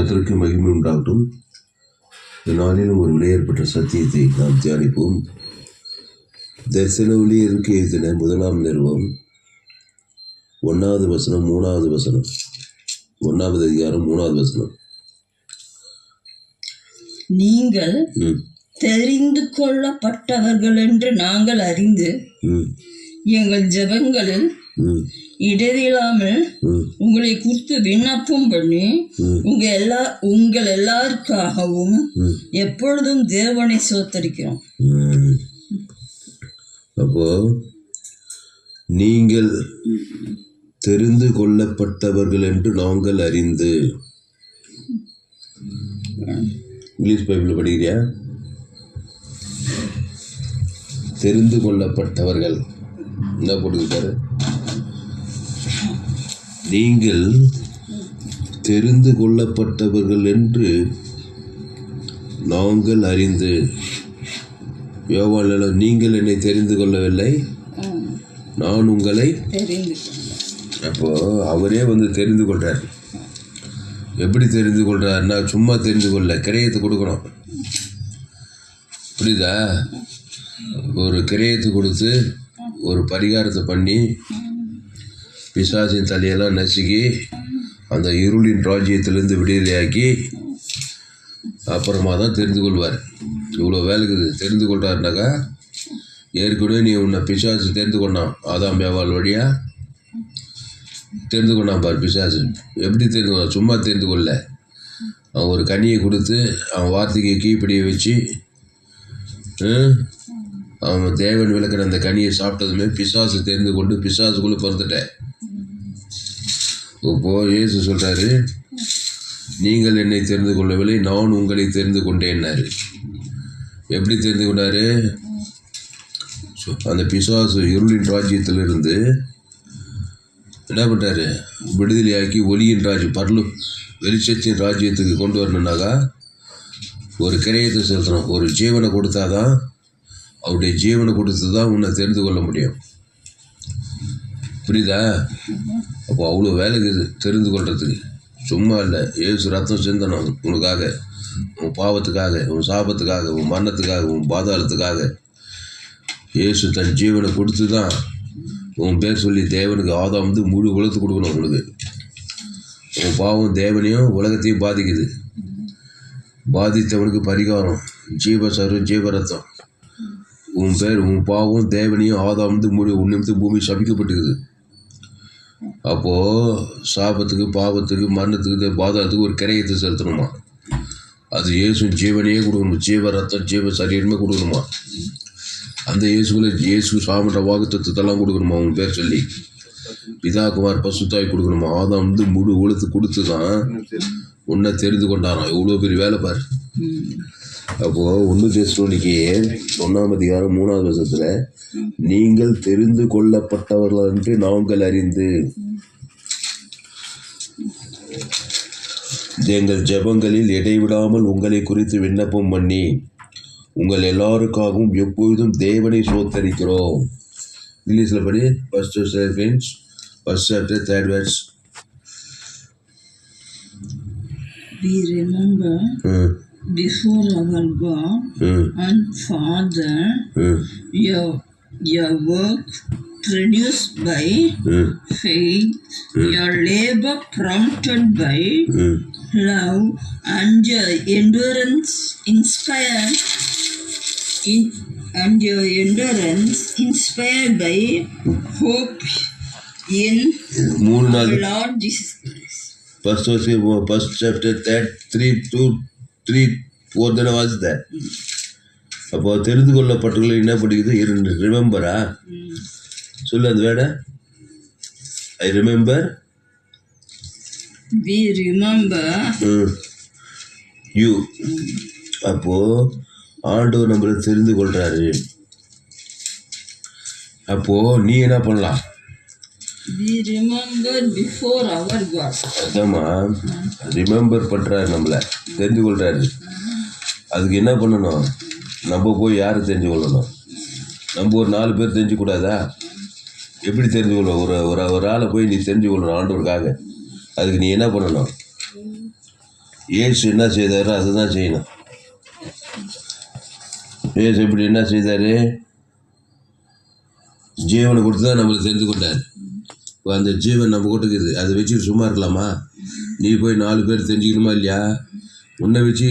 கர்த்தருக்கு மகிமை உண்டாகட்டும். இந்த நாளிலும் ஒரு விலையேற்பட்ட சத்தியத்தை நாம் தியானிப்போம். தரிசன ஊழியருக்கு எழுதின 1 நிருபம் 1வது வசனம் 3வது வசனம். 1வது அதிகாரம் 3வது வசனம். நீங்கள் தெரிந்து கொள்ளப்பட்டவர்கள் என்று நாங்கள் அறிந்து எங்கள் ஜெபங்களில் இடையில்லாமல் உங்களை குறித்து விண்ணப்பம் பண்ணி உங்கள் எல்லாருக்காகவும் எப்பொழுதும் தேவனை சோத்தரிக்கிறோம். அப்போ நீங்கள் தெரிந்து கொள்ளப்பட்டவர்கள் என்று நாங்கள் அறிந்து. இங்கிலீஷ் பைபிள் படிக்கிறியா? தெரிந்து கொள்ளப்பட்டவர்கள் என்ன போட்டுக்கிட்டாரு? நீங்கள் தெரிந்து கொள்ளப்பட்டவர்கள் என்று நாங்கள் அறிந்து. யோவான்ல நீங்கள் என்னை தெரிந்து கொள்ளவில்லை, நான் உங்களை. அப்போ அவரே தெரிந்து கொள்றார். எப்படி தெரிந்து கொள்றாருன்னா, சும்மா தெரிந்து கொள்ள, கிரயத்தை கொடுக்கணும். புரியுதா? ஒரு கிரயத்தை கொடுத்து ஒரு பரிகாரத்தை பண்ணி பிசாசின் தலையெல்லாம் நசுக்கி அந்த இருளின் ராஜ்யத்திலேருந்து விடுதலையாக்கி அப்புறமா தான் தெரிந்து கொள்வார். இவ்வளோ வேலைக்குது. தெரிந்து கொள்றாருனாக்கா, ஏற்கனவே நீ உன்னை பிசாசு தெரிந்து கொண்டான். ஆதாம் ஏவாள் வழியாக தெரிந்து கொண்டான் பார் பிசாசு. எப்படி தெரிந்து கொண்டான்? சும்மா தெரிந்து கொள்ள. அவன் ஒரு கனியை கொடுத்து அவன் வார்த்தைக்கு கீழ்ப்படியை வச்சு அவன் தேவன் விளக்கிற அந்த கனியை சாப்பிட்டதுமே பிசாசு தெரிந்து கொண்டு பிசாசுக்குள்ளே பிறந்துட்டேன். இப்போ இயேசு சொல்கிறாரு, நீங்கள் என்னை தெரிந்து கொள்ளவில்லை, நான் உங்களை தெரிந்து கொண்டேன்னாரு. எப்படி தெரிந்து கொண்டாரு? அந்த பிசாசு இருளின் ராஜ்யத்திலிருந்து என்ன பண்ணுறாரு? விடுதலையாக்கி ஒளியின் ராஜ்யம், வெளிச்சத்தின் ராஜ்யத்துக்கு கொண்டு வரணுன்னாக்கா ஒரு கிரயத்தை செலுத்தணும். ஒரு ஜீவனை கொடுத்தாதான், அவருடைய ஜீவனை கொடுத்து தான் உன்னை தெரிந்து கொள்ள முடியும். புரியுதா? அப்போ அவ்வளோ வேலைக்கு தெரிந்து கொள்றதுக்கு. சும்மா இல்லை, ஏசு ரத்தம் சிந்தணும் உனக்காக, உன் பாவத்துக்காக, உன் சாபத்துக்காக, உன் மரணத்துக்காக, உன் பாதாளத்துக்காக. ஏசு தன் ஜீவனை கொடுத்து தான் உன் பேர் சொல்லி தேவனுக்கு ஆதாம் முழு உலகத்து கொடுக்கணும். உனக்கு உன் பாவம் தேவனையும் உலகத்தையும் பாதிக்குது. பாதித்தவனுக்கு பரிகாரம் ஜீவசரம், ஜீவரத்தம். உன் பேர், உன் பாவம் தேவனையும் ஆதாம் முழு உன்னிமித்து பூமி சபிக்கப்பட்டுக்குது. அப்போது சாபத்துக்கு, பாவத்துக்கு, மரணத்துக்கு, பாதாளத்துக்கு ஒரு கிரயத்தை செலுத்தணுமா. அது இயேசு ஜீவனையே கொடுக்கணும். ஜீவ ரத்தம், ஜீவ சரீரமே கொடுக்கணுமா. அந்த இயேசு சாமன்ற வாக்குத்தத்தெல்லாம் கொடுக்கணுமா உன் பேர் சொல்லி. பிதா குமார் பசுத்தாய் கொடுக்கணுமா. ஆதாம் முழு உலகத்து கொடுத்து தான் உன்னை தெரிந்து கொண்டாராம். எவ்வளோ பெரிய வேலை பாரு. அப்போது 1 தெசலோனிக்கே 1ஆம் அதிகாரம் 3வது வசனத்தில், நீங்கள் தெரிந்து கொள்ளப்பட்டவர்கள் என்று நாங்கள் அறிந்து எங்கள் ஜெபங்களில் இடைவிடாமல் உங்களை குறித்து விண்ணப்பம் பண்ணி உங்கள் எல்லாருக்காகவும் எப்பொழுதும் தேவனை சோத்தரிக்கிறோம். இங்கிலீஷில் படி. First chapter 3rd verse. We remember before our God and Father your work produced by faith, your labor prompted by love, and your endurance inspired by hope in our Lord Jesus Christ. First chapter 3-4 தானே வாசித்தேன். அப்போ தெரிந்து கொள்ளப்பட்டவர்கள் என்ன படிக்குது? ரிமெம்பரா சொல்லு அந்த வேட. I remember, we remember you. அப்போ ஆண்டவர் நம்மளை தெரிந்து கொள்றாரு. அப்போ நீ என்ன பண்ணலாம்? We remember before our God. அதாம்மா, ரிமெம்பர் பண்ணுறாரு, நம்மளை தெரிந்து கொள்றாரு. அதுக்கு என்ன பண்ணணும்? நம்ம போய் யாரை தெரிஞ்சு கொள்ளணும்? நம்ம ஒரு 4 பேர் தெரிஞ்சுக்கூடாதா? எப்படி தெரிஞ்சு கொள்ளணும்? ஒரு ஆளை போய் நீ தெரிஞ்சு கொள்ளணும் ஆண்டவருக்காக. அதுக்கு நீ என்ன பண்ணணும்? ஏசு என்ன செய்தாரோ அதுதான் செய்யணும். ஏசு எப்படி என்ன செய்தார்? ஜீவனை கொடுத்து தான் நம்மளுக்கு தெரிந்து கொண்டார். இப்போ அந்த ஜீவன் நம்ம கூட இருக்குது, அதை வச்சுட்டு சும்மா இருக்கலாமா? நீ போய் 4 பேர் தெரிஞ்சுக்கணுமா இல்லையா? உன்னை வச்சு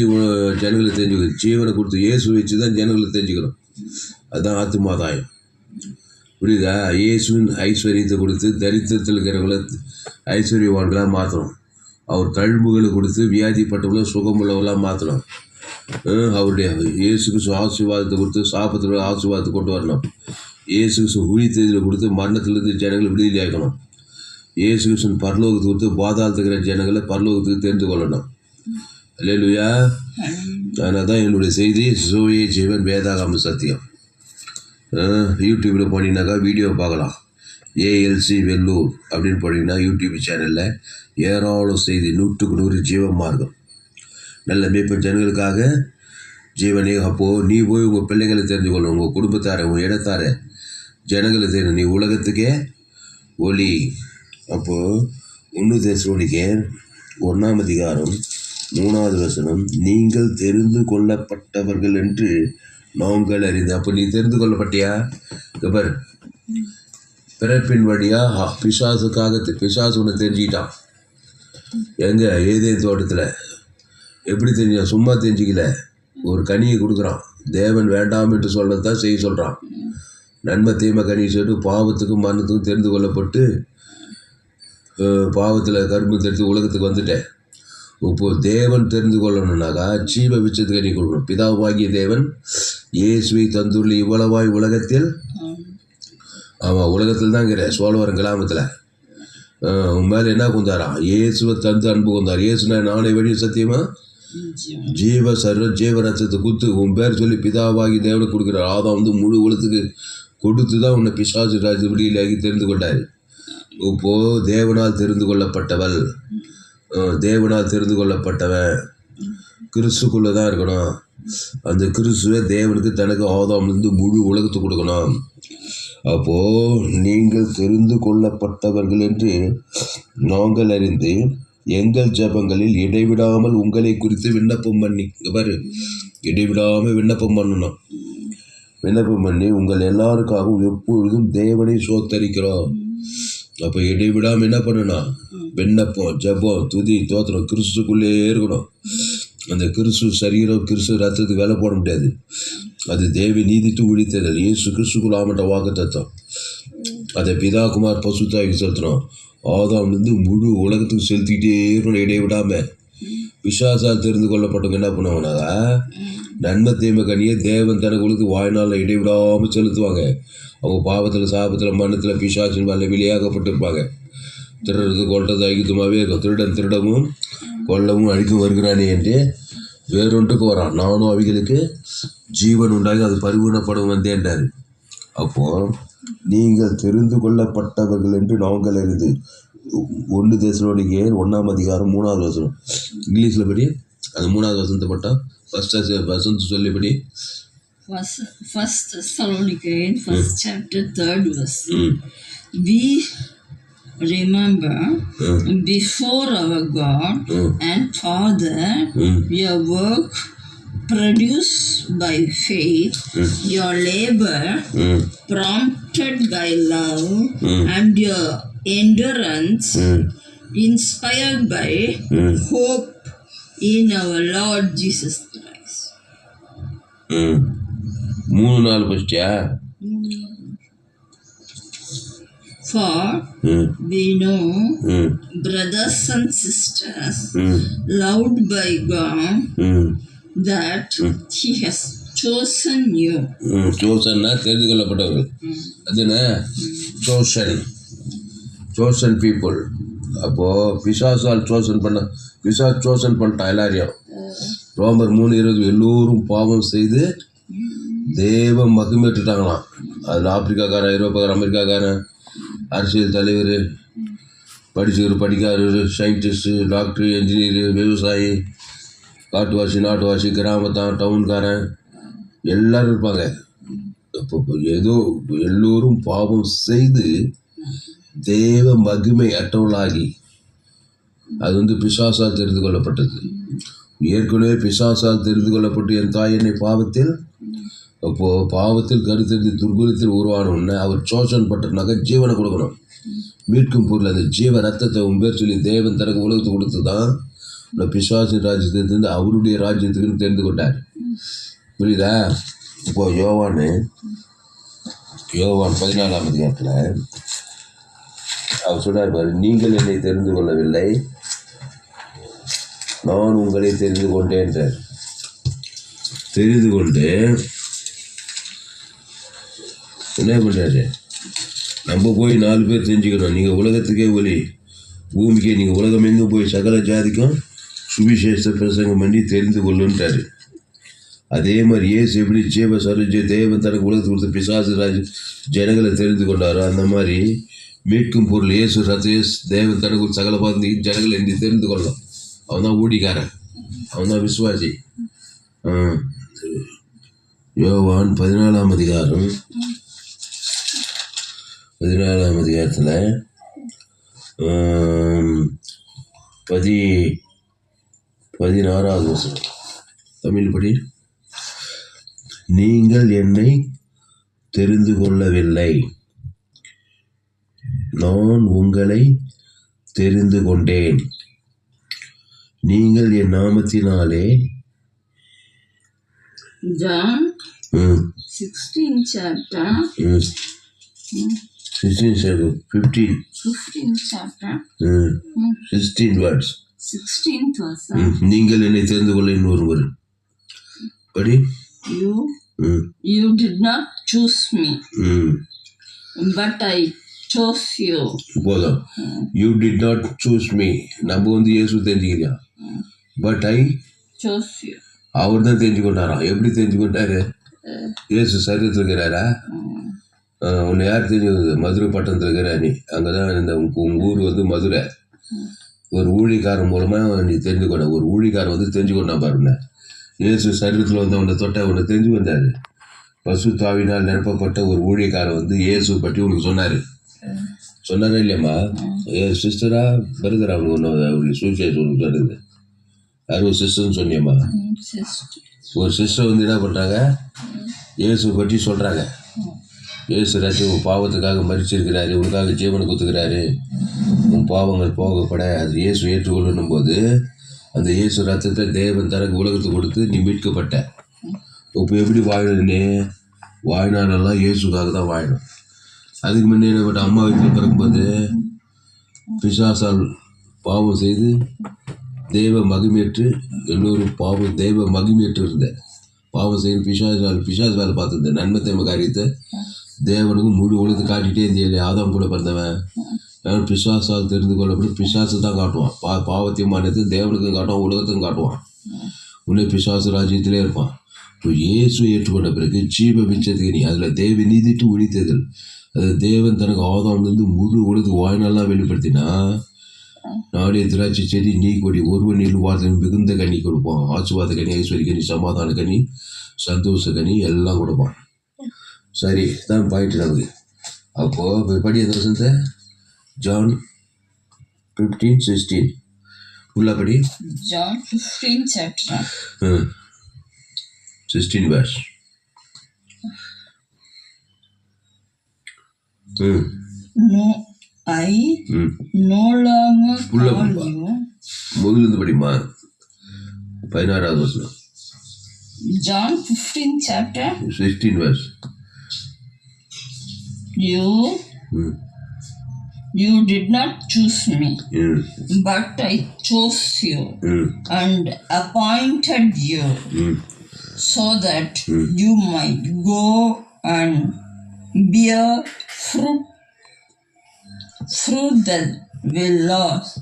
ஜனங்களுக்கு தெரிஞ்சுக்கணும். ஜீவனை கொடுத்து இயேசு வச்சு தான் ஜனங்களுக்கு தெரிஞ்சுக்கணும். அதுதான் ஆத்துமாதாயம். புரியுதா? இயேசுவின் ஐஸ்வர்யத்தை கொடுத்து தரித்திரத்தில் இருக்கிறவங்கள ஐஸ்வர்யவான்களாக மாற்றணும். அவர் தழும்புகளை கொடுத்து வியாதிப்பட்டவங்கள சுகமுள்ளவங்களாக மாற்றணும். அவருடைய இயேசுக்கு ஆசீர்வாதத்தை கொடுத்து சாபத்தில் ஆசீர்வாதத்தை கொண்டு வரணும். இயேசுக்கு உயிர்த்தெழுதலை கொடுத்து மரணத்திலிருந்து ஜனங்களை விடுதலை ஆக்கணும். இயேசுவின் பரலோகத்தை கொடுத்து பாதாளத்துக்கு இருக்கிற ஜனங்களை பரலோகத்துக்கு தெரிந்து கொள்ளணும். அல்லேலூயா. அதனால தான் என்னுடைய செய்தி சுய ஜீவன் வேதாகம சத்தியம். யூடியூப்பில் போனீங்கன்னாக்கா வீடியோ பார்க்கலாம். ஏஎல்சி வெள்ளூர் அப்படின்னு போனீங்கன்னா யூடியூப் சேனலில் ஏராளம் செய்தி 100க்கு 100 ஜீவ மார்க்கம். நல்ல மேய்ப்பன் ஜனங்களுக்காக ஜீவனே. அப்போது நீ போய் உங்கள் பிள்ளைங்களை தெரிஞ்சுக்கொள்ளணும், உங்கள் குடும்பத்தார, உங்கள் இடத்தார ஜனங்களை தெரியும். நீ உலகத்துக்கே ஒளி. அப்போது 1 தெசலோனிக்கேயர் 1:3 நீங்கள் தெரிந்து கொள்ளப்பட்டவர்கள் என்று நாங்கள் அறிந்து. அப்போ நீ தெரிந்து கொள்ளப்பட்டியா? கபர் பிறப்பின் வழியாக பிசாசு உன்னை தெரிஞ்சுக்கிட்டான். எங்கே? ஏதேன் தோட்டத்தில். எப்படி தெரிஞ்சான்? சும்மா தெரிஞ்சிக்கல, ஒரு கனியை கொடுக்குறான். தேவன் வேண்டாம் என்று சொல்லத்தான் செய்ய சொல்கிறான். நன்மை தீமை கனியை சொல்லிட்டு பாவத்துக்கும் மரணத்துக்கும் தெரிந்து கொள்ளப்பட்டு பாவத்தில் கரும்பு தெரிந்து உலகத்துக்கு வந்துட்டேன். இப்போது தேவன் தெரிந்து கொள்ளணுன்னாக்கா ஜீவ விச்சத்துக்கு கனி கொடுக்கணும். பிதாவாகிய தேவன் இயேசுவை தந்துள்ள இவ்வளவாய் உலகத்தில், ஆமாம் உலகத்தில் தான் இருக்கிற சோழவரம் கிராமத்தில் உன் மேலே என்ன கொண்டாரான்? இயேசுவை தந்து அன்பு கொண்டார். இயேசுனா நானே வழி சத்தியமா ஜீவ சர்வம் ஜீவரசத்தை கொடுத்து உன் பேர் சொல்லி பிதாவாகி தேவனை கொடுக்குறார். ஆதாம் வந்து முழு உலகத்துக்கு கொடுத்து தான் உன்னை பிசாசு ராஜ விடியலாகி தெரிந்து கொண்டார். இப்போது தேவனால் தெரிந்து கொள்ளப்பட்டவள், தேவனால் தெரிந்து கொள்ளப்பட்டவன் கிறிஸ்துக்குள்ளே தான் இருக்கணும். அந்த கிறிஸ்துவை தேவனுக்கு தனக்கு ஆதாம்லேருந்து முழு உலகத்தை கொடுக்கணும். அப்போது நீங்கள் தெரிந்து கொள்ளப்பட்டவர்கள் என்று நாங்கள் அறிந்து எங்கள் ஜபங்களில் இடைவிடாமல் உங்களை குறித்து விண்ணப்பம் பண்ணி, பாரு, இடைவிடாமல் விண்ணப்பம் பண்ணணும். விண்ணப்பம் பண்ணி உங்கள் எல்லாருக்காகவும் எப்பொழுதும் தேவனை சோத்தரிக்கிறோம். அப்போ இடைவிடாமல் என்ன பண்ணணும்? விண்ணப்பம், ஜபம், துதி, தோத்திரம் கிறிஸ்துக்குள்ளே இருக்கணும். அந்த கிறிஸ்து சரீரம் கிறிஸ்து ரத்தத்துக்கு வேலை போட முடியாது. அது தேவி நீதித்து உழித்ததல். இயேசு கிறிஸ்துக்குள் ஆமட்ட வாக்கு தத்துவம். அதை பிதாகுமார் பசுத்தாய்க்கு செலுத்தணும். ஆதாம்லேருந்து முழு உலகத்துக்கு செலுத்திக்கிட்டே இருக்கணும் இடைவிடாமல். பிசாசால் தெரிந்து கொள்ளப்பட்டவங்க என்ன பண்ணுவாங்கனாக்கா நன்மை தீமை கனியை தேவன் தனக்கு கொடுத்து வாழ்நாளில் இடைவிடாமல் செலுத்துவாங்க. அவங்க பாவத்தில் சாபத்தில் மரணத்தில் பிசாசின் மேலே வெளியாகப்பட்டிருப்பாங்க. திருடுறது கொள்றது ஐக்கியமாகவே இருக்கும். திருடன் திருடவும் கொல்லவும் அழிக்கும் வருகிறானே என்று வேறொன்றுக்கு வரான். நானும் அவைகளுக்கு ஜீவன் உண்டாகி அது பரிபூர்ணப்படும் வந்தேன்றார். அப்போது நீங்கள் தெரிந்து கொள்ளப்பட்டவர்கள் என்று நாங்கள் அறிந்து 1 தெசலோனிக்கேயர் 1:3 இங்கிலீஷில் படி. அது 3வது வசனத்தை பட்டா வசனத்தை சொல்லிபடி. First Thessalonians, 1st chapter, 3rd verse. We remember before our God and Father your work produced by faith, your labor prompted by love, and your endurance inspired by hope in our Lord Jesus Christ. 3-4 பஸ்டியா? For we know, brothers and sisters, loved by God, that He has chosen you. chosenனா தெரிந்து கொள்ளப்பட்டவர்கள். அதுனா chosen people. அப்போது பிசாசால் பிசாஸ் பண்ணிட்டான் எல்லாரையும். ரோமர் 3:20 எல்லோரும் பாவம் செய்து தேவ மகிமைட்டுட்டாங்களாம். அதில் ஆப்பிரிக்காக்காரன், ஐரோப்பாக்காரன், அமெரிக்காக்காரன், அரசியல் தலைவர், படிச்சவர், படிக்காரர், சயின்டிஸ்ட்டு, டாக்டரு, என்ஜினியரு, விவசாயி, காட்டுவாசி, நாட்டுவாசி, கிராமத்தான், டவுன்காரன் எல்லோரும் இருப்பாங்க. இப்போ ஏதோ எல்லோரும் பாவம் செய்து தேவ மகிமை அற்றவர்களாகி அது வந்து பிசாசால் தெரிந்து கொள்ளப்பட்டது. ஏற்கனவே பிசாசால் தெரிந்து கொள்ளப்பட்டு என் தாய் என்னை பாவத்தில் கருத்தெடுத்து துர்குலத்தில் உருவான உடனே அவர் சோசன் பட்டனாக ஜீவனை கொடுக்கணும். மீட்கும் பொருள் அந்த ஜீவ ரத்தத்தை பேர் சொல்லி தேவன் தனக்கு உலகத்தை கொடுத்து தான் இந்த பிசாசின் ராஜ்யத்திலிருந்து அவருடைய ராஜ்யத்துக்குன்னு தெரிந்து கொண்டார். புரியுதா? இப்போ யோவான் 14ஆம் அதிகாரத்தில் அவர் சொன்னார் பாரு, நீங்கள் என்னை தெரிந்து கொள்ளவில்லை, நான் உங்களை தெரிந்து கொண்டேன். தெரிந்து கொண்டு என்ன பண்ணுறாரு? நம்ம போய் 4 பேர் தெரிஞ்சுக்கணும். நீங்கள் உலகத்துக்கே ஒளி, பூமிக்கே நீங்கள் உலகம் எங்கே போய் சகல ஜாதிக்கும் சுவிசேஷ பிரசங்கம் பண்ணி தெரிந்து கொள்ளுன்றாரு. அதே மாதிரி இயேசு எப்படி ஜீவ சருஜ தேவன் தனக்கு உலகத்தை கொடுத்த பிசாசு ராஜ் ஜனங்களை தெரிந்து கொண்டாரோ அந்த மாதிரி மீட்கும் பொருள் இயேசு ரத்தேஸ் தேவன் தனக்கு சகல பார்த்து ஜனங்களை என்று தெரிந்து கொள்ளலாம். அவன் தான் ஊழிக்காரன், அவன் தான் விசுவாசி. யோவான் 14ஆம் அதிகாரம் 14ஆம் அதிகாரத்தில் 16வது வசனம் தமிழ் படி, நீங்கள் என்னை தெரிந்து கொள்ளவில்லை, நான் உங்களை தெரிந்து கொண்டேன். நீங்கள் என் நாமத்தினாலே John 16 chapter 15th chapter 16 words 16th verse. நீங்கள் என்னை தெரிந்து கொள்ள இன்னொரு வரும் படி. You did not choose me, but I chose you. போதும். You did not choose me. நம்ம வந்து இயேசு தெரிஞ்சுக்கிறியா? But I chose you. அவர் தான் தெரிஞ்சு கொண்டாராம். எப்படி தெரிஞ்சு கொண்டாரு? இயேசு சரீரத்தில் இருக்கிறாரா? உன்னை யார் தெரிஞ்சது? மதுரை பட்டணத்தில் இருக்கிறா நீ. அங்கே தான் இந்த உங்கள் ஊர் வந்து மதுரை. ஒரு ஊழிக்காரன் மூலமாக நீ தெரிஞ்சு கொண்ட. ஒரு ஊழிக்காரன் வந்து தெரிஞ்சு கொண்டா பாருங்க. இயேசு சரீரத்தில் வந்து அவனை தொட்ட அவனை தெரிஞ்சு வந்தார். பசுத்தாவினால் நிரப்பப்பட்ட ஒரு ஊழியக்காரன் வந்து இயேசு பற்றி உனக்கு சொன்னாரா இல்லையம்மா? சிஸ்டரா பிரதரா அவனுக்கு ஒன்று அவருடைய சுவிசேஷம் உனக்கு சொன்னது. யாரும் ஒரு சிஸ்டர்னு சொன்னியம்மா? ஒரு சிஸ்டர் வந்து என்ன பண்ணுறாங்க? இயேசு பற்றி சொல்கிறாங்க. இயேசு ராஜ்யம் உன் பாவத்துக்காக மறிச்சிருக்கிறாரு, உனக்காக ஜீவனை கொடுத்துக்கிறாரு, உன் பாவங்கள் போகப்பட அது இயேசு ஏற்றுக்கொள்ளணும் போது அந்த இயேசு ரத்தத்தை தேவன் தனக்கு உலகத்தை கொடுத்து நீ மீட்கப்பட்ட. இப்போ எப்படி வாழணுன்னே வாழ்நாளெல்லாம் இயேசுக்காக தான் வாழணும். அதுக்கு முன்னே என்ன பண்ண? அம்மா வீட்டில் பிறக்கும்போது பிசாசால் பாவம் செய்து தெய்வ மகிமேற்று எல்லோரும் பாவம் தெய்வ மகிமேற்று இருந்தேன். பாவம் செய்து பிசாசு வேலை பார்த்துருந்தேன். நன்மை தேவை காரியத்தை தேவனுக்கும் முழு உலகத்தை காட்டிகிட்டே இருந்தே. ஆதாம் கூட பிறந்தவன் பிசாசால் தெரிந்து கொள்ளப்பட்டு பிசாசு தான் காட்டுவான். பாவத்தையும் மாநிலத்தையும் தேவனுக்கும் காட்டுவான், உலகத்தையும் காட்டுவான். உன்னை பிசாசு ராஜ்யத்திலே இருப்பான். இப்போ இயேசு ஏற்றுக்கொண்ட பிறகு ஜீவ மிச்சத்துக்கு நீ அதில் தேவ நீதிட்டு ஒழித்ததல். அது தேவன் தனக்கு ஆதாம்லேருந்து முழு உலகத்துக்கு வாழ்நாளெலாம் வெளிப்படுத்தினா நாடைய திராட்சை செடி நீ கொடி ஒருவனில் வார்த்தை மிகுந்த கனி கொடுப்பான். ஆசீர்வாத கனி, ஐஸ்வர்ய கனி, சமாதான கனி, சந்தோஷ கனி எல்லாம் கொடுப்பான். சரி தான் பாயிட்டு நமக்கு. அப்போது படி அந்த வசனத்தை John 15:16 உள்ளபடி John 15 chapter 16 verse. No, I no longer call you. முதலிருந்து படிமா 16வது வசனம். John 15 chapter 16 verse. You did not choose me, but I chose you and appointed you so that you might go and bear fruit that will last,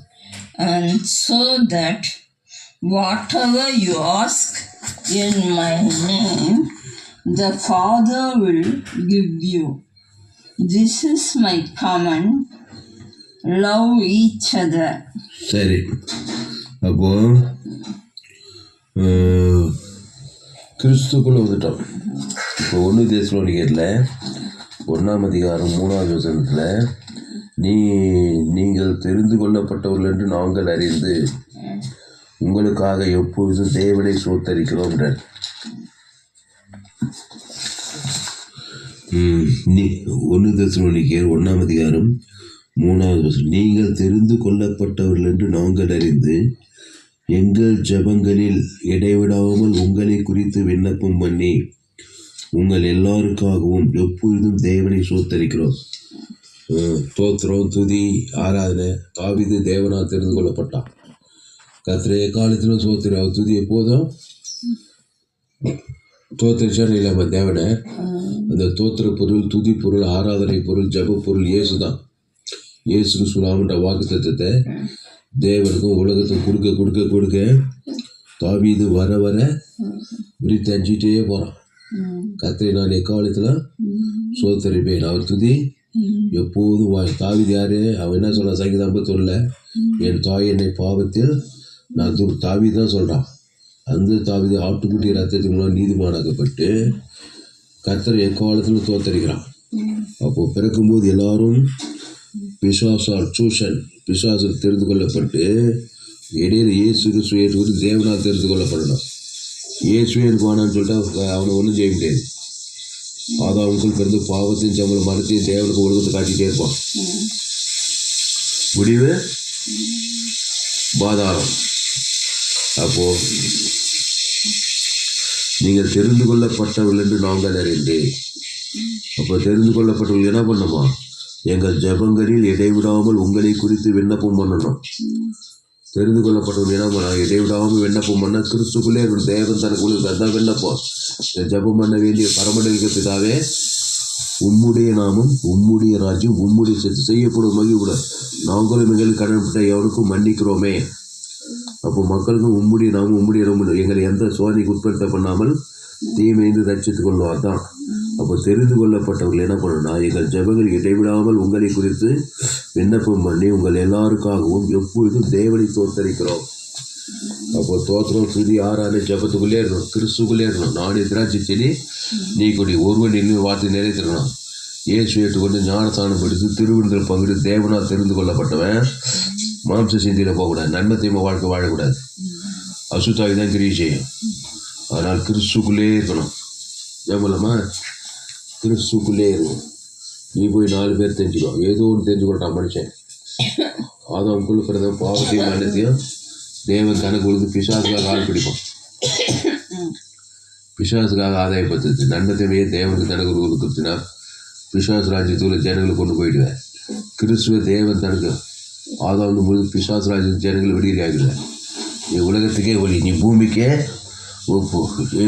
and so that whatever you ask in my name, the Father will give you. This is my command, love each other. சரி, அப்போ கிறிஸ்துக்குள்ள வந்துட்டோம். இப்போ 1 தெசலோனிக்கேயரில் 1ஆம் அதிகாரம் 3வது வசனத்தில் நீங்கள் தெரிந்து கொள்ளப்பட்டவர்கள் என்று நாங்கள் அறிந்து உங்களுக்காக எப்பொழுதும் தேவனை சோத்தரிக்கிறோம். 1 தெசலோனிக்கேயர் 1:3. நீங்கள் தெரிந்து கொள்ளப்பட்டவர்கள் என்று நாங்கள் அறிந்து எங்கள் ஜெபங்களில் இடைவிடாமல் உங்களை குறித்து விண்ணப்பம் பண்ணி உங்கள் எல்லாருக்காகவும் எப்பொழுதும் தேவனை சோத்தரிக்கிறோம். தோத்திரம், துதி, ஆராதனை. தாவீது தேவனால் தெரிந்து கொள்ளப்பட்டான். கர்த்தரே காலத்திலும் சோத்திர துதி எப்போதும் தோத்திரிச்சான்னு இல்லாமல் தேவனை அந்த தோத்திர பொருள், துதி பொருள், ஆராதனை பொருள், ஜப பொருள் இயேசு தான். இயேசு சொல்லாமன்ற வாக்கு தத்துவத்தை தேவனுக்கும் உலகத்துக்கும் கொடுக்க கொடுக்க கொடுக்க தாவீது வர வர விரித்தஞ்சிட்டே போகிறான். கர்த்தரை நான் எக்காலத்தில் சோத்தரிப்பேன். அவர் துதி எப்போதும் தாவீது யாரு? அவன் என்ன சொல்கிறான்? சங்கீதம் 51 என் தாய் என்னை பாவத்தில் நான் தாவீது தான் சொல்கிறான். அந்த தாவீது ஆட்டுக்குட்டி ரத்தத்தின் மூலம் நீதிமானாக்கப்பட்டு கர்த்தரை எக்காலத்தில் தோத்தரிக்கிறான். அப்போது பிறக்கும்போது எல்லாரும் பிசாசால் தெரிந்து கொள்ளப்பட்டு இடையில இயேசு கிறிஸ்துவ தேவனால் தெரிந்து கொள்ளப்படணும். இயேசுவே எனக்கு வேணான்னு சொல்லிட்டு அவனை ஒன்றும் செய்ய முடியாது. ஆதாமுக்குள் பிறந்து பாவத்தையும் சம்பளம் மரத்தையும் தேவனுக்கு ஒழுக்கத்தை காட்டிகிட்டே இருப்பான். முடிவு பாதாளம். அப்போது நீங்கள் தெரிந்து கொள்ளப்பட்டவர்கள் என்று நாங்கள் அறிந்து. அப்போ தெரிந்து கொள்ளப்பட்டவர்கள் என்ன பண்ணுமா? எங்கள் ஜெபங்களில் இடைவிடாமல் உங்களை குறித்து விண்ணப்பம் பண்ணணும். தெரிந்து கொள்ளப்பட்டவர்கள் என்ன பண்ண? இடைவிடாமல் விண்ணப்பம் பண்ண கிறிஸ்துக்குள்ளே இருக்கணும். தேவன் தனக்கு அதுதான் விண்ணப்பம். ஜெபம் பண்ண வேண்டிய பரமண்டலிக்க பிதாவே, உம்முடைய நாமம், உம்முடைய ராஜ்யம், உம்முடைய சித்தம் செய்யப்படும் மகிழ்வுட நாங்களும் எங்களுக்கு கடன்பட்ட எவனுக்கும் மன்னிக்கிறோமே. அப்போ மக்களுக்கும் உம்முடைய நாமம், உம்முடைய நாமம் எங்களை எந்த சோதனைக்கு உட்படுத்த பண்ணாமல் தீமைந்து ரட்சித்துக் கொள்வார் தான். அப்போ தெரிந்து கொள்ளப்பட்டவர்கள் என்ன பண்ணணும்னா, எங்கள் ஜெபங்கள் இடைவிடாமல் உங்களை குறித்து விண்ணப்பம் பண்ணி உங்கள் எல்லாருக்காகவும் எப்பொழுதும் தேவனை தோத்தரிக்கிறோம். அப்போ தோத்திரம், துதி, ஆராதனை ஜெபத்துக்குள்ளே இருக்கணும். கிறிஸ்துக்குள்ளே இருக்கணும். நானே திராட்சை செடி, நீ கொடி, ஒருவன் இன்னும் வார்த்தை நிறைவேற்றணும். இயேசு ஏற்றுக்கொண்டு ஞானஸ்தானம் எடுத்து திருவிருந்தில் பங்கிட்டு தேவனால் தெரிந்து கொள்ளப்பட்டவன் மாம்ச சிந்தியில் போகக்கூடாது. நன்மை தீமை வாழ்க்கை வாழக்கூடாது. அசுத்தாவி தான் கிரியை செய்யும். அதனால் கிறிஸ்துக்குள்ளே இருக்கணும். ஜெபலமா கிறிஸ்துக்குள்ளே இருக்கும். நீ போய் 4 பேர் தெரிஞ்சுக்கோ. ஏதோ ஒன்று தெரிஞ்சுக்கொள்றான் மனுஷன். ஆதாமுக்குள்ள பிறந்த பாவத்தையும் மரணத்தையும் தேவன் தனக்கு கொடுத்து பிசாசுக்காக ஆள் பிடிப்பான். பிசாசுக்காக ஆதாயப்படுத்துது. நன்மத்தையே தேவனுக்கு தனக்கு கொடுத்துனா பிசாசு ராஜ்யத்துக்குள்ள ஜனங்களை கொண்டு போயிடுவேன். கிறிஸ்துவ தேவன் தனக்கு ஆதாம் முழு பிசாசு ராஜ்ய ஜனங்களை வெளியே ஆகிடுவேன். நீ உலகத்துக்கே ஒளி, நீ பூமிக்கே உப்பு.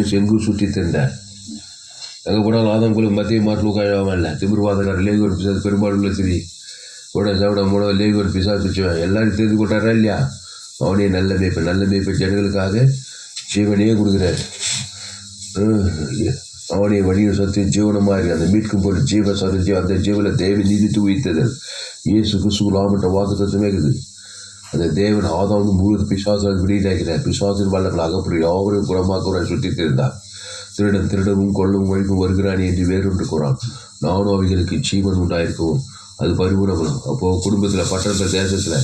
செங்கு சுற்றி திறந்த எங்கே போனாலும் ஆதாம்குள்ள மத்திய மாட்டில் உட்காழாமல் இல்லை. திமிர்வாதக்கார லேகோடு பிசாசு பெரும்பாலுள்ள சிரி கூட சாப்பிட மூணு லேகோடு பிசாசு வச்சுவேன். எல்லாரும் தெரிந்து கொண்டாரா இல்லையா? அவனே நல்ல மேய்ப்பை ஜனங்களுக்காக ஜீவனையே கொடுக்குறாரு. அவனே வழியை சத்து ஜீவனமாக இருக்கு. அந்த மீட்கும் போது ஜீவ சரி அந்த ஜீவனில் தேவ நீதித்து உயிர்த்தது. இயேசு கிறிஸ்துவாமட்ட வாக்கு தத்துவமே இருக்குது. அந்த தேவன் ஆதாம் முழு பிசாசு வெளியிட்டாக்கிறார். பிசாசின் வல்லங்கள் அகப்படி யாவரையும் குணமாக்குறார். சுற்றி திருந்தார். திருடவும் கொள்ளவும் வழிக்கும் வருகிறானே என்று வேறொன்று கூறான். நானும் அவைகளுக்கு ஜீவன் உண்டாயிருக்கவும் அது பரிபூரணம். அப்போது குடும்பத்தில், பட்டணத்தில், தேசத்தில்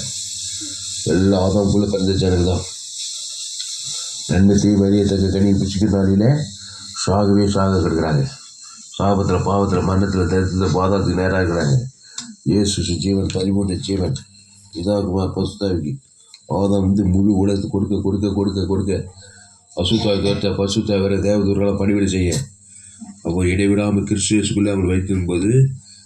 எல்லா ஆதாமுக்குள்ளே பிறந்த ஜனங்க தான். நன்மை தீமையை தங்க கனி பிச்சுக்கிறனாலே சாக கிடக்கிறாங்க. சாபத்தில், பாவத்தில், மரணத்தில், தரித்திரத்தில், பாதாளத்துக்கு நேராக இருக்கிறாங்க. இயேசு ஜீவன், பரிபூர்ண ஜீவன் இதாகுமார் பசுத்தாவிக்கு. ஆதாம் முழு உலகத்துக்கு கொடுக்க கொடுக்க கொடுக்க கொடுக்க அசுத்தாவி தோற்ற பசுத்தாவி வர தேவதூர்களாக பணிவிடை செய்ய. அப்போ இடைவிடாமல் கிறிஸ்துக்குள்ளே அவர் வைத்திருக்கும்போது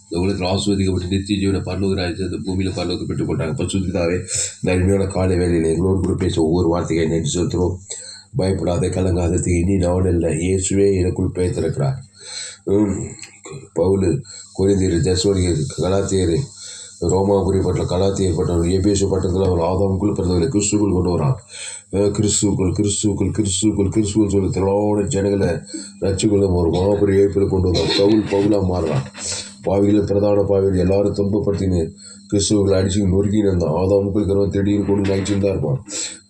இந்த உலகத்தில் ஆஸ்வதிக்கப்பட்டு நித்திய ஜீவனை பரலோக ராஜ்யத்தை இந்த பூமியில் பரலோகத்தை பெற்றுக் கொண்டாங்க. பசுத்தாவே இந்த அருமையான காலை வேலையில் எங்களோடு கூட பேச ஒவ்வொரு வார்த்தையை நன்றி செலுத்துகிறோம். பயப்படாத, கலங்காத, இனி நான் இல்லை, இயேசுவே எனக்குள் பெயர்த்திருக்கிறார். பவுல், கொரிந்தியர், தெசலோனிக்கேயர், கலாத்தியர், ரோமாபுரி பட்டணம், கலாத்தியர் பட்டணம், எபேசு பட்டணத்தில் அவர் ஆதாமுக்குள் பிறந்தவர்களை கிறிஸ்துக்குள் கொண்டு வரான். கிறிஸ்துக்குள் சொல்லி திரளான ஜனங்களை ரட்சிக்குள்ள ஒரு மாபெரும் இயப்பில் கொண்டு வந்தார். பவுலாக மாறுறான். பாவிகளும் பிரதான பாவிகள் எல்லாரும் துன்பப்படுத்தின்னு கிறிஸ்துவங்களை அடிச்சு நொறுக்கின்னு இருந்தான். ஆதாமுக்குள் இருக்கிறவன் திடீர்னு கொண்டு நடிச்சுன்னு தான் இருப்பான்.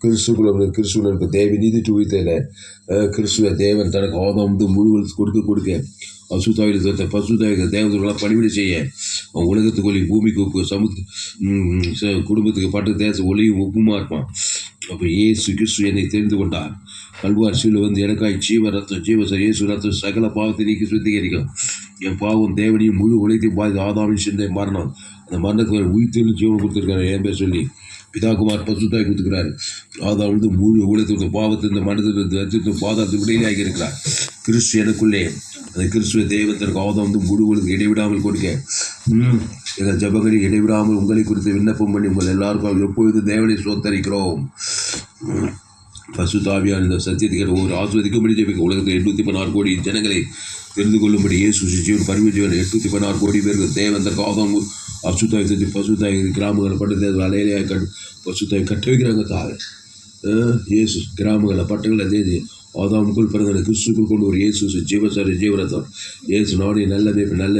கிறிஸ்துவ இருக்க தேவை நீதிட்டு உயிர்த்தையில் கிறிஸ்துவ தேவன் தனக்கு ஆதாம் முழு கொடுக்க அசுத்தாவில பசுத்தாவிக தேவதூர்களாக பணிவிடை செய்ய அவன் உலகத்துக்கு ஒளி, பூமிக்கு உப்பு, குடும்பத்துக்கு பட்டு தேச ஒளியும் உப்புமா இருப்பான். அப்போ இயேசு கிறிஸ்து என்னை தெரிந்து கொண்டார். கல்வார் சீல வந்து எனக்காய் ஜீவ ரத்தம் இயேசு ரத்தம் சகல பாவத்தை நீக்கி சுத்திகரிக்கும். என் பாவம் தேவனையும் முழு உலகத்தையும் பாதி ஆதாமின் சிந்தை மரணம், அந்த மரணத்துக்கு உயிர்த்தெழும் ஜீவன் கொடுத்துருக்காரு. என் பேர் சொல்லி பிதாகுமார் பசுத்தாய் கொடுத்துக்கிறாரு. ஆதாம் வந்து முழு உலகத்துக்கு பாவத்தை இந்த மனதிலிருந்து பாதாளத்து விடையிலே ஆகியிருக்கிறார். கிறிஸ்து எனக்குள்ளே அந்த கிறிஸ்துவ தேவத்திற்கு ஆதாம் வந்து முழு உலகம் இடைவிடாமல் கொடுக்க எங்கள் ஜபங்களை இடைவிடாமல் உங்களை குறித்து விண்ணப்பம் பண்ணி உங்கள் எல்லாருக்கும் எப்பொழுது தேவனை சோத்தரிக்கிறோம். பசுத்தாவியான இந்த சத்தியத்துக்கு ஒவ்வொரு ஆஸ்வதிக்கும்படி ஜெபிக்க உலகத்தில் 816 கோடி ஜனங்களை தெரிந்து கொள்ளும்படி இயேசு ஜீவன் பரிவு ஜீவன் 816 கோடி பேருக்கு தேவந்தற்கு ஆதாம் அசுத்தாய் பசுத்தாய் கிராமங்களை பட்டு அலையிலையாக பசுத்தாய் கட்ட வைக்கிறாங்க. தாய் இயேசு கிராமங்களை பட்டங்களை தேதி ஆதாமுக்குள் பிறந்த கிறிஸ்துக்குள் கொண்டு ஒரு இயேசு ஜீவசாரி ஜீவரத்தம் இயேசு நாடு நல்ல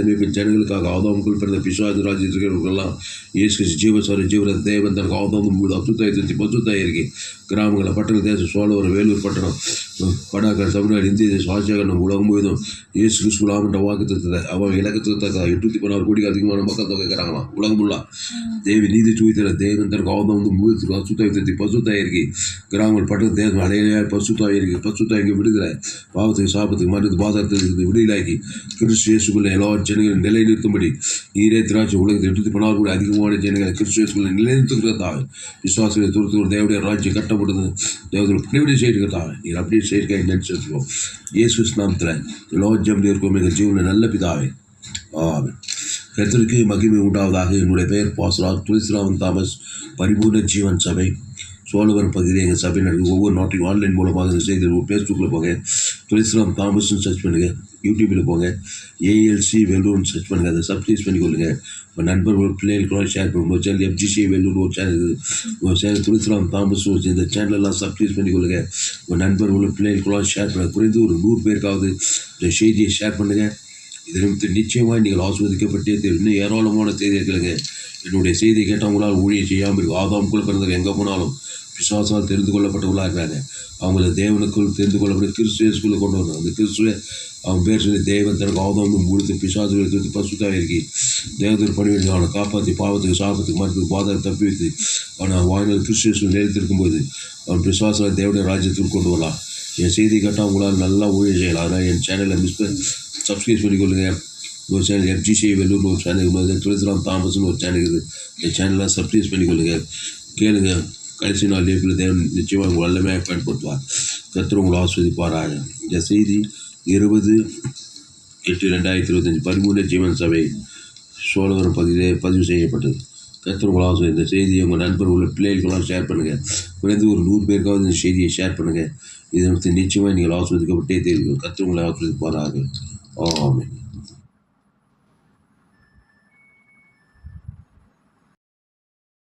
மேய்ப்பு ஜனங்களுக்காக ஆதாமுக்குள் பிறந்த பிசாசு ராஜ்யத்திற்கெல்லாம் இயேசு ஜீவசாரி ஜீவரத்த தேவன் தனக்கு ஆதாமும் அசுத்தாய் பசுத்தாய் இருக்கு. கிராமங்களை பட்டணம் தேசம் சோழவர் வேலூர் பட்டணம் படாக்கர் தமிழ்நாடு இந்திய தேசம் ஆசியாகண்டம் உலகம் முழுவதும் இயேசு கிறிஸ்துவாமன்ற வாக்கு தத்துவத்தை அவன் இலக்கத்துக்கு 816 கோடிக்கு அதிகமான மக்கள் தொகை இருக்கிறாங்களாம் உலகம் ஃபுல்லாக. தேவி நீதி சுவித்தர தேவன் தனக்கு ஆதாம் வந்து முழுத்துக்கு அசுத்தாய் பசுத்தாய் இருக்கு. கிராமங்கள் பட்டணம் தேசம் அலையிலையாக பசுத்தாய் இருக்கு. பசுத்தாய் இங்கே விடுதலை பாவத்துக்கு சாபத்துக்கு மருந்து பாதத்துக்கு விடுதலாக்கி கிறிஸ்து இயேசுக்குள்ள எல்லா ஜனங்களும் நிலைநிறுத்தும்படி ஈரே திராட்சை உலகத்தில் 816 கோடி அதிகமான ஜனங்களை கிறிஸ்து இயேசுக்குள்ள நிலைநிறுத்துகிறதாக விசுவாசத்தை துருத்து தேவடைய ராஜ்யம் கட்டப்பட்டது. தேவதோட பணிவிடை செய்திருக்கிறதாக நீர் அப்படியே செயற்கை நினைச்சிருக்கோம். இயேசு நாமத்தில் எல்லா ஜெபம் இருக்கும் எங்கள் ஜீவனில் நல்ல பிதாவே ஆமென். கர்த்தருக்கு மகிமை உண்டாவதாக. என்னுடைய பெயர் பாஸ்டர் துளசிராமன் தாமஸ், பரிபூர்ண ஜீவன் சபை சோழவரம் பகுதியில் எங்கள் சபை நடக்குது. ஒவ்வொரு நாட்டையும் ஆன்லைன் மூலமாக இந்த செய்தி ஃபேஸ்புக்கில் போங்க, துளசிராம் தாமஸ்ன்னு சர்ச் பண்ணுங்கள். யூடியூப்பில் போங்க, ஏஎல்சி வெல்லூர்னு சர்ச் பண்ணுங்கள். அதை சப்ஸ்கிரைப் பண்ணி கொள்ளுங்கள். உங்கள் நண்பர்கள் பிள்ளைகளுக்கு ஷேர் பண்ணுங்கள். சேனல் FGC வெல்லூர் ஒரு சேனல் இருக்குது. உங்கள் சேனல் துளசிராம் தாமஸ் இந்த சேனலெல்லாம் சப்ஸ்கிரைப் பண்ணி கொள்ளுங்கள். உங்கள் நண்பர்கள் பிள்ளைகளுக்கெல்லாம் ஷேர் பண்ணுங்கள். குறைந்து ஒரு 100 பேருக்காவது இந்த செய்தியை ஷேர் பண்ணுங்கள். இதற்கு நிச்சயமாக நீங்கள் ஆஸ்வதிக்கப்பட்டே இன்னும் ஏராளமான செய்தியை கேளுங்க. என்னுடைய செய்தி கேட்டவங்களால் ஊழியம் செய்யாமல் இருக்கும். ஆதாமுக்குள்ள பிறந்தவங்க எங்கே போனாலும் பிசாசால் தெரிந்து கொள்ளப்பட்டவர்களாக இருக்கிறாங்க. அவங்கள தேவனுக்குள் தெரிந்து கொள்ளப்பட்ட கிறிஸ்துவேஸ்குள்ளே கொண்டு வந்தாங்க. அந்த கிறிஸ்துவை அவன் பேர் சொல்லி தேவன் தனக்கு ஆதாமும் முழுத்து பிசாசுகளை திருத்தி பசுத்தாக இருக்கி தேவதூர் பணிவிட்டு அவனை காப்பாற்றி பாவத்துக்கு சாபத்துக்கு மரத்துக்கு பாதத்தை தப்பி வைத்து அவனை வாய்நாள் கிறிஸ்துவேஸ்குள் நிலைத்திருக்கும்போது அவன் பிசாசால் தேவனுடைய ராஜ்யத்திற்கு கொண்டு வரலாம். என் செய்தி கேட்டால் உங்களால் நல்லா ஊழியம் செய்யலாம். ஆனால் என் சேனலை சப்ஸ்கிரைப் பண்ணிக்கொள்ளுங்கள். ஒரு சேனல் FGC வெல்லூர்னு ஒரு சேனல் உள்ளது, துளசிராம் தாமஸ்னு ஒரு சேனல் இருக்குது. இந்த சேனல்லாம் சப்ஸ்கிரைப் பண்ணிக்கொள்ளுங்கள். கேளுங்க. கடைசி நாள் லேப்பில் தேவன் நிச்சயமாக உங்கள் எல்லாமே பயன்படுத்துவார். கர்த்தர் உங்களை ஆஸ்வதிப்பாராக. இந்த செய்தி 20/8/2025 பரிபூர்ண ஜீவன் சபை சோழவரம் பகுதியிலே பதிவு செய்யப்பட்டது. கர்த்தர் உங்களை ஆஸ்வதி. இந்த செய்தியை உங்கள் நண்பர்கள் பிள்ளைகளுக்கெல்லாம் ஷேர் பண்ணுங்கள். குறைந்து ஒரு 100 பேருக்காவது இந்த செய்தியை ஷேர் பண்ணுங்கள். இதை நிச்சயமாக நீங்கள் ஆஸ்வதிக்கப்பட்டே தெரியும். கர்த்தர் உங்களை ஆஸ்வதிப்பாராக. ஆமென்.